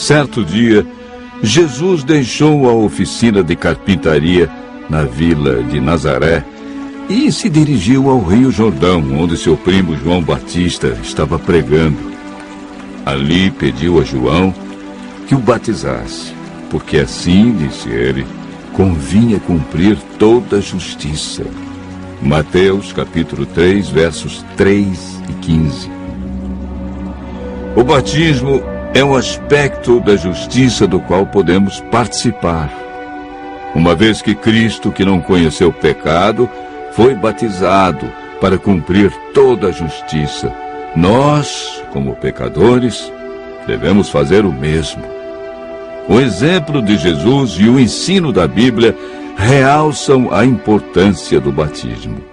Certo dia, Jesus deixou a oficina de carpintaria na vila de Nazaré e se dirigiu ao Rio Jordão, onde seu primo João Batista estava pregando. Ali pediu a João que o batizasse, porque assim, disse ele, convinha cumprir toda a justiça. Mateus capítulo 3, versos 3 e 15. O batismo é um aspecto da justiça do qual podemos participar. Uma vez que Cristo, que não conheceu pecado, foi batizado para cumprir toda a justiça, nós, como pecadores, devemos fazer o mesmo. O exemplo de Jesus e o ensino da Bíblia realçam a importância do batismo.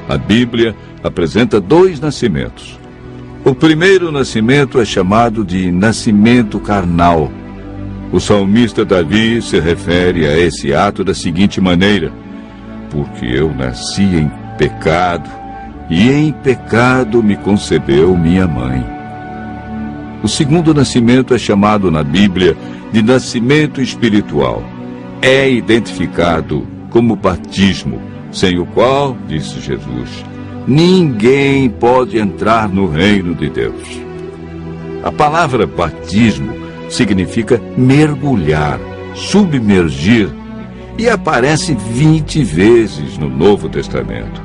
A Bíblia apresenta 2 nascimentos. O primeiro nascimento é chamado de nascimento carnal. O salmista Davi se refere a esse ato da seguinte maneira: porque eu nasci em pecado, e em pecado me concebeu minha mãe. O segundo nascimento é chamado na Bíblia de nascimento espiritual. É identificado como batismo, sem o qual, disse Jesus, ninguém pode entrar no reino de Deus. A palavra batismo significa mergulhar, submergir, e aparece 20 vezes no Novo Testamento.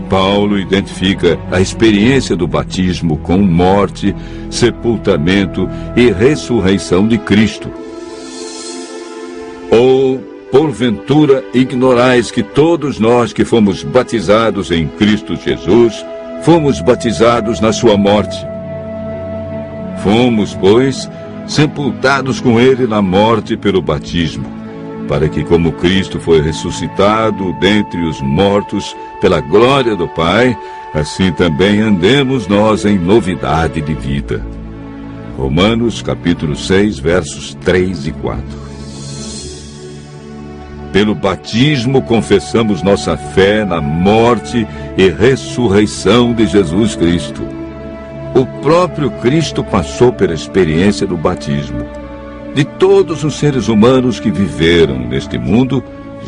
Paulo identifica a experiência do batismo com morte, sepultamento e ressurreição de Cristo. Ou, porventura, ignorais que todos nós que fomos batizados em Cristo Jesus, fomos batizados na sua morte. Fomos, pois, sepultados com ele na morte pelo batismo, para que, como Cristo foi ressuscitado dentre os mortos pela glória do Pai, assim também andemos nós em novidade de vida. Romanos capítulo 6, versos 3 e 4. Pelo batismo confessamos nossa fé na morte e ressurreição de Jesus Cristo. O próprio Cristo passou pela experiência do batismo. De todos os seres humanos que viveram neste mundo,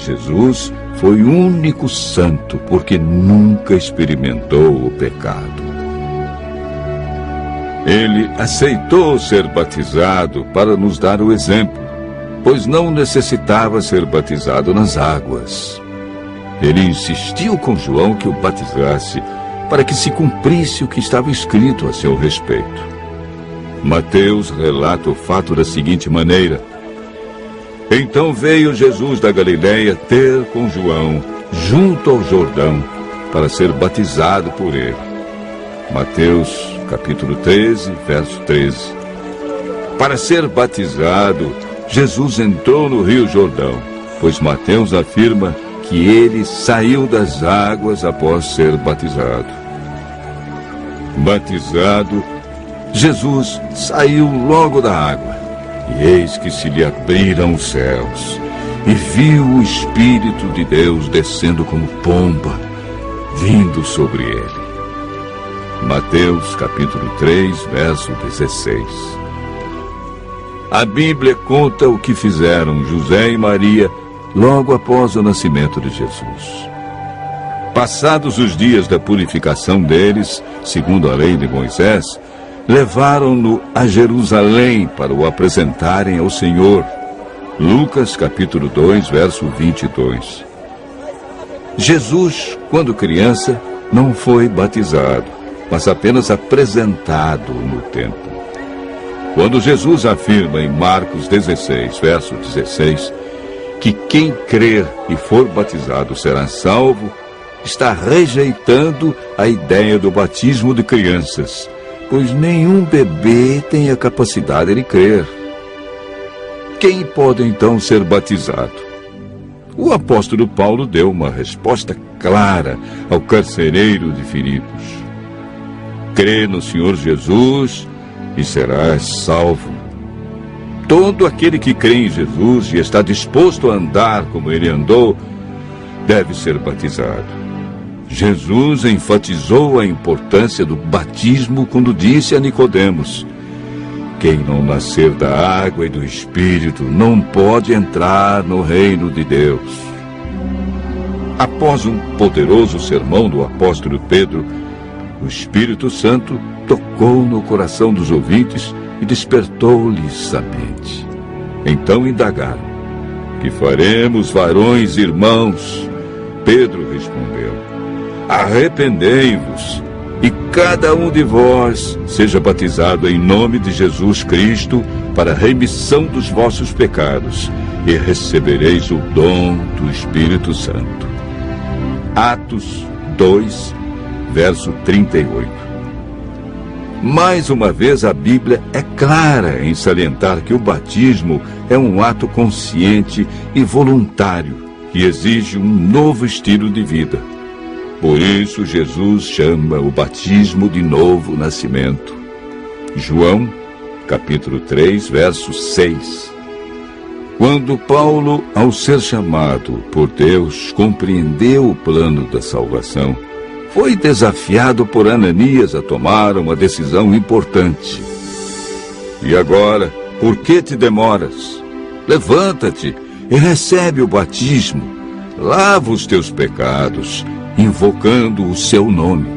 Jesus foi o único santo, porque nunca experimentou o pecado. Ele aceitou ser batizado para nos dar o exemplo, pois não necessitava ser batizado nas águas. Ele insistiu com João que o batizasse, para que se cumprisse o que estava escrito a seu respeito. Mateus relata o fato da seguinte maneira: então veio Jesus da Galileia ter com João, junto ao Jordão, para ser batizado por ele. Mateus capítulo 13, verso 13. Para ser batizado, Jesus entrou no Rio Jordão, pois Mateus afirma que ele saiu das águas após ser batizado. Batizado, Jesus saiu logo da água, e eis que se lhe abriram os céus, e viu o Espírito de Deus descendo como pomba, vindo sobre ele. Mateus capítulo 3, verso 16. A Bíblia conta o que fizeram José e Maria logo após o nascimento de Jesus. Passados os dias da purificação deles, segundo a lei de Moisés, levaram-no a Jerusalém para o apresentarem ao Senhor. Lucas capítulo 2, verso 22. Jesus, quando criança, não foi batizado, mas apenas apresentado no templo. Quando Jesus afirma em Marcos 16, verso 16, que quem crer e for batizado será salvo, está rejeitando a ideia do batismo de crianças, pois nenhum bebê tem a capacidade de crer. Quem pode então ser batizado? O apóstolo Paulo deu uma resposta clara ao carcereiro de Filipos: crê no Senhor Jesus e serás salvo. Todo aquele que crê em Jesus e está disposto a andar como ele andou, deve ser batizado. Jesus enfatizou a importância do batismo quando disse a Nicodemos: quem não nascer da água e do Espírito não pode entrar no reino de Deus. Após um poderoso sermão do apóstolo Pedro, o Espírito Santo tocou no coração dos ouvintes e despertou-lhes a mente. Então indagaram: que faremos, varões e irmãos? Pedro respondeu: arrependei-vos e cada um de vós seja batizado em nome de Jesus Cristo para a remissão dos vossos pecados, e recebereis o dom do Espírito Santo. Atos 2, verso 38. Mais uma vez, a Bíblia é clara em salientar que o batismo é um ato consciente e voluntário que exige um novo estilo de vida. Por isso, Jesus chama o batismo de novo nascimento. João, capítulo 3, verso 6. Quando Paulo, ao ser chamado por Deus, compreendeu o plano da salvação, foi desafiado por Ananias a tomar uma decisão importante. E agora, por que te demoras? Levanta-te e recebe o batismo. Lava os teus pecados, invocando o seu nome.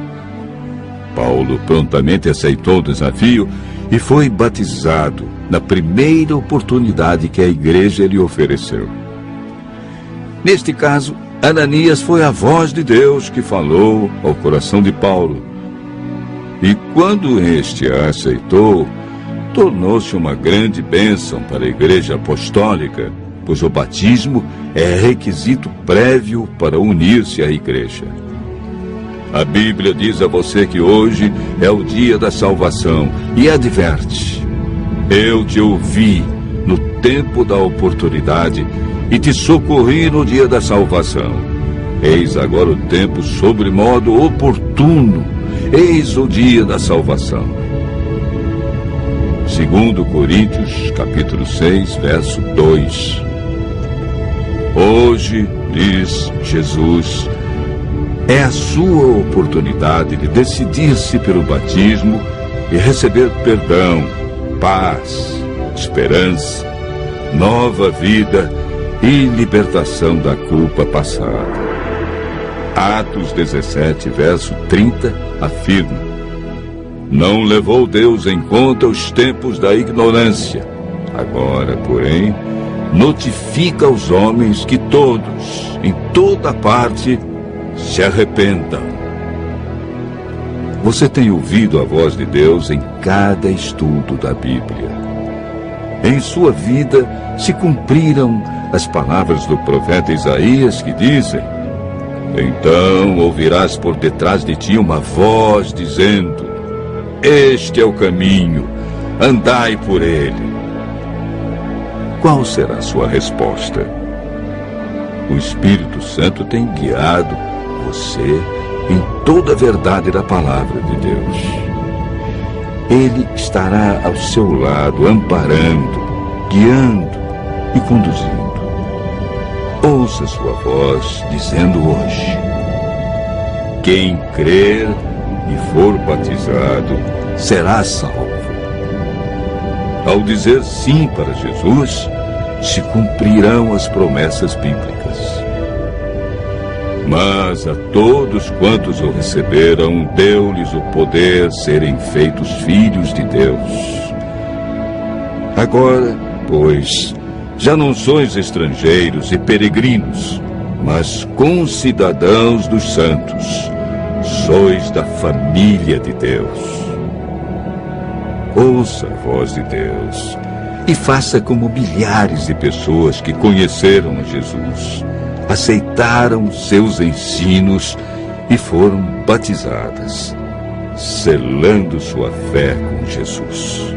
Paulo prontamente aceitou o desafio e foi batizado na primeira oportunidade que a igreja lhe ofereceu. Neste caso, Ananias foi a voz de Deus que falou ao coração de Paulo. E quando este a aceitou, tornou-se uma grande bênção para a igreja apostólica, pois o batismo é requisito prévio para unir-se à igreja. A Bíblia diz a você que hoje é o dia da salvação e adverte: eu te ouvi no tempo da oportunidade e te socorri no dia da salvação. Eis agora o tempo sobremodo oportuno, eis o dia da salvação. 2 Coríntios, capítulo 6, verso 2. Hoje, diz Jesus, é a sua oportunidade de decidir-se pelo batismo e receber perdão, paz, esperança, nova vida e libertação da culpa passada. Atos 17, verso 30, afirma: não levou Deus em conta os tempos da ignorância. Agora, porém, notifica aos homens que todos, em toda parte, se arrependam. Você tem ouvido a voz de Deus em cada estudo da Bíblia. Em sua vida se cumpriram as palavras do profeta Isaías que dizem: então ouvirás por detrás de ti uma voz dizendo: este é o caminho, andai por ele. Qual será a sua resposta? O Espírito Santo tem guiado você em toda a verdade da palavra de Deus. Ele estará ao seu lado, amparando, guiando e conduzindo. Ouça sua voz dizendo hoje: quem crer e for batizado será salvo. Ao dizer sim para Jesus, se cumprirão as promessas bíblicas. Mas a todos quantos o receberam, deu-lhes o poder serem feitos filhos de Deus. Agora, pois, já não sois estrangeiros e peregrinos, mas concidadãos dos santos. Sois da família de Deus. Ouça a voz de Deus e faça como milhares de pessoas que conheceram a Jesus, aceitaram seus ensinos e foram batizadas, selando sua fé com Jesus.